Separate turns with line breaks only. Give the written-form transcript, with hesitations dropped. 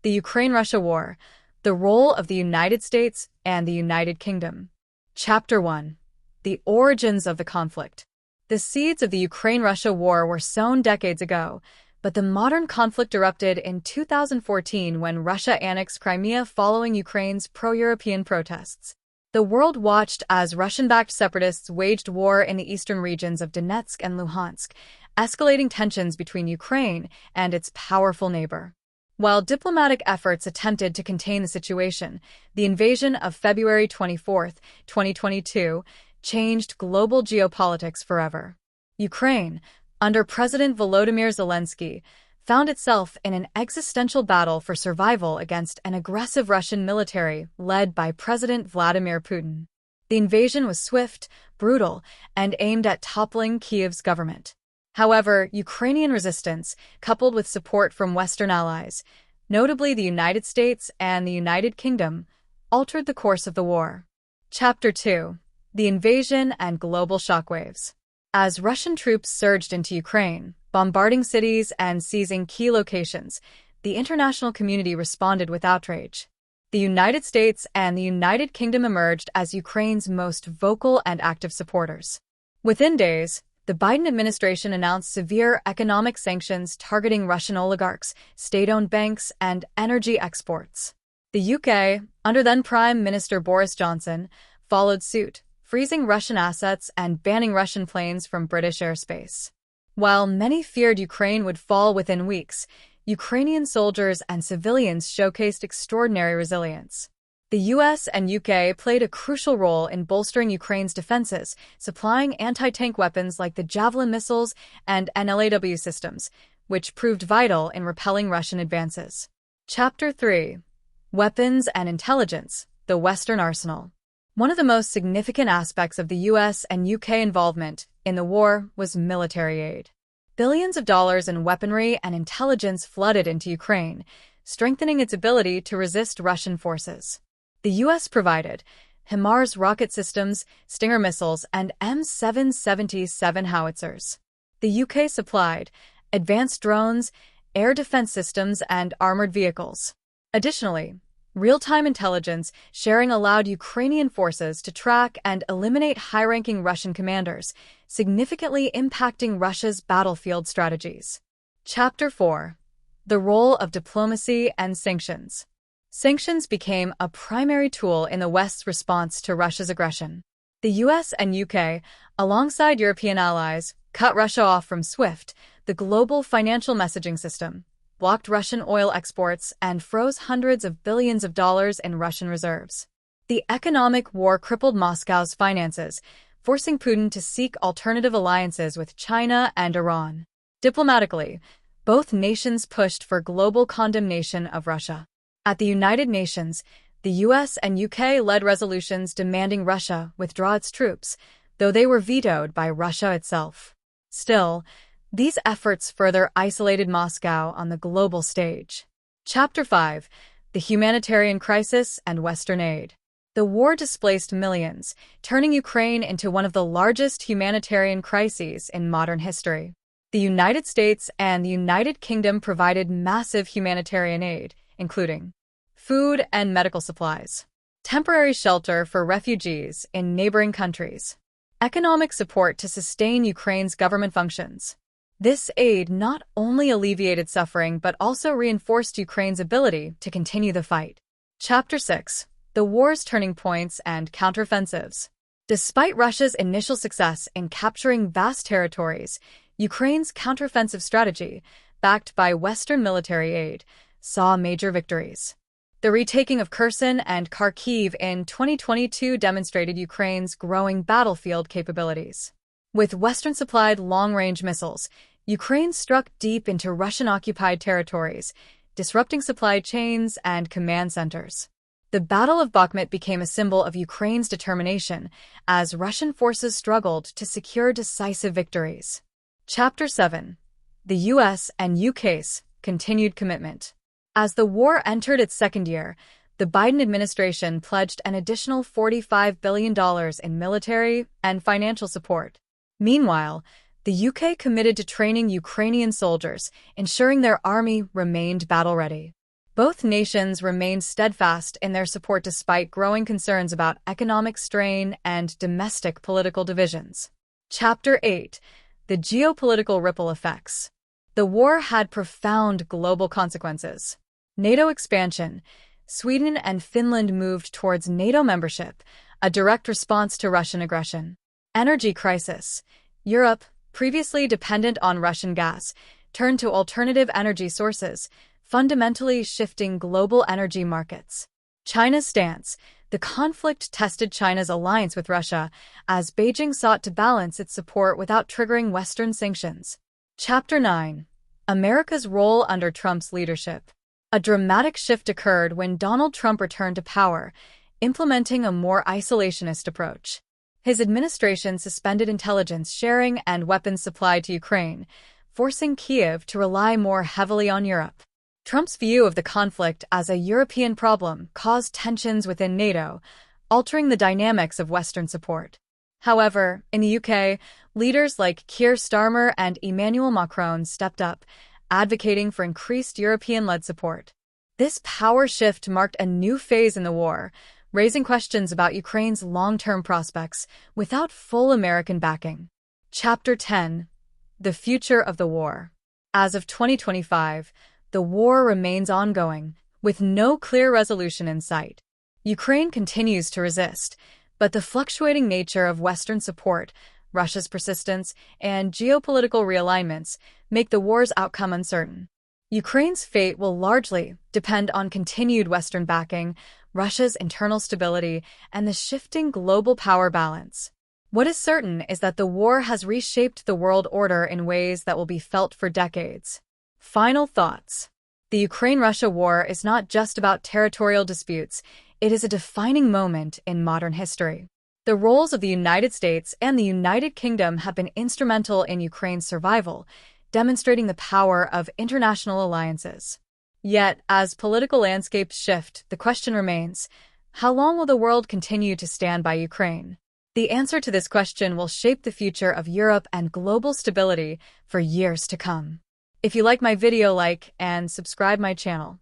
The Ukraine-Russia War, the role of the United States and the United Kingdom. Chapter 1. The origins of the conflict. The seeds of the Ukraine-Russia War were sown decades ago, but the modern conflict erupted in 2014 when Russia annexed Crimea following Ukraine's pro-European protests. The world watched as Russian-backed separatists waged war in the eastern regions of Donetsk and Luhansk, escalating tensions between Ukraine and its powerful neighbor. While diplomatic efforts attempted to contain the situation, the invasion of February 24, 2022, changed global geopolitics forever. Ukraine, under President Volodymyr Zelensky, found itself in an existential battle for survival against an aggressive Russian military led by President Vladimir Putin. The invasion was swift, brutal, and aimed at toppling Kyiv's government. However, Ukrainian resistance, coupled with support from Western allies, notably the United States and the United Kingdom, altered the course of the war. Chapter 2. The Invasion and Global Shockwaves. As Russian troops surged into Ukraine, bombarding cities and seizing key locations, the international community responded with outrage. The United States and the United Kingdom emerged as Ukraine's most vocal and active supporters. Within days, the Biden administration announced severe economic sanctions targeting Russian oligarchs, state-owned banks, and energy exports. The UK, under then Prime Minister Boris Johnson, followed suit, freezing Russian assets and banning Russian planes from British airspace. While many feared Ukraine would fall within weeks, Ukrainian soldiers and civilians showcased extraordinary resilience. The U.S. and U.K. played a crucial role in bolstering Ukraine's defenses, supplying anti-tank weapons like the Javelin missiles and NLAW systems, which proved vital in repelling Russian advances. Chapter 3. Weapons and Intelligence, the Western Arsenal. One of the most significant aspects of the U.S. and U.K. involvement in the war was military aid. Billions of dollars in weaponry and intelligence flooded into Ukraine, strengthening its ability to resist Russian forces. The U.S. provided HIMARS rocket systems, Stinger missiles, and M777 howitzers. The U.K. supplied advanced drones, air defense systems, and armored vehicles. Additionally, real-time intelligence sharing allowed Ukrainian forces to track and eliminate high-ranking Russian commanders, significantly impacting Russia's battlefield strategies. Chapter 4. The Role of Diplomacy and Sanctions. Sanctions became a primary tool in the West's response to Russia's aggression. The U.S. and U.K., alongside European allies, cut Russia off from SWIFT, the global financial messaging system, blocked Russian oil exports, and froze hundreds of billions of dollars in Russian reserves. The economic war crippled Moscow's finances, forcing Putin to seek alternative alliances with China and Iran. Diplomatically, both nations pushed for global condemnation of Russia. At the United Nations, the U.S. and U.K. led resolutions demanding Russia withdraw its troops, though they were vetoed by Russia itself. Still, these efforts further isolated Moscow on the global stage. Chapter 5. The Humanitarian Crisis and Western Aid. The war displaced millions, turning Ukraine into one of the largest humanitarian crises in modern history. The United States and the United Kingdom provided massive humanitarian aid, including food and medical supplies, temporary shelter for refugees in neighboring countries, economic support to sustain Ukraine's government functions. This aid not only alleviated suffering but also reinforced Ukraine's ability to continue the fight. Chapter 6. The war's turning points and counteroffensives. Despite Russia's initial success in capturing vast territories, Ukraine's counteroffensive strategy, backed by Western military aid, saw major victories. The retaking of Kherson and Kharkiv in 2022 demonstrated Ukraine's growing battlefield capabilities. With Western-supplied long-range missiles, Ukraine struck deep into Russian-occupied territories, disrupting supply chains and command centers. The Battle of Bakhmut became a symbol of Ukraine's determination as Russian forces struggled to secure decisive victories. Chapter 7. The U.S. and U.K.'s continued commitment. As the war entered its second year, the Biden administration pledged an additional $45 billion in military and financial support. Meanwhile, the U.K. committed to training Ukrainian soldiers, ensuring their army remained battle-ready. Both nations remained steadfast in their support despite growing concerns about economic strain and domestic political divisions. Chapter 8. The Geopolitical Ripple Effects. The war had profound global consequences. NATO expansion. Sweden and Finland moved towards NATO membership, a direct response to Russian aggression. Energy crisis. Europe, previously dependent on Russian gas, turned to alternative energy sources, fundamentally shifting global energy markets. China's stance. The conflict tested China's alliance with Russia as Beijing sought to balance its support without triggering Western sanctions. Chapter 9. America's role under Trump's leadership. A dramatic shift occurred when Donald Trump returned to power, implementing a more isolationist approach. His administration suspended intelligence sharing and weapons supply to Ukraine, forcing Kyiv to rely more heavily on Europe. Trump's view of the conflict as a European problem caused tensions within NATO, altering the dynamics of Western support. However, in the UK, leaders like Keir Starmer and Emmanuel Macron stepped up, advocating for increased European-led support. This power shift marked a new phase in the war, raising questions about Ukraine's long-term prospects without full American backing. Chapter 10. The Future of the War. As of 2025, the war remains ongoing, with no clear resolution in sight. Ukraine continues to resist, but the fluctuating nature of Western support, Russia's persistence, and geopolitical realignments make the war's outcome uncertain. Ukraine's fate will largely depend on continued Western backing, Russia's internal stability, and the shifting global power balance. What is certain is that the war has reshaped the world order in ways that will be felt for decades. Final thoughts. The Ukraine-Russia war is not just about territorial disputes, it is a defining moment in modern history. The roles of the United States and the United Kingdom have been instrumental in Ukraine's survival, demonstrating the power of international alliances. Yet, as political landscapes shift, the question remains, how long will the world continue to stand by Ukraine? The answer to this question will shape the future of Europe and global stability for years to come. If you like my video, like and subscribe my channel.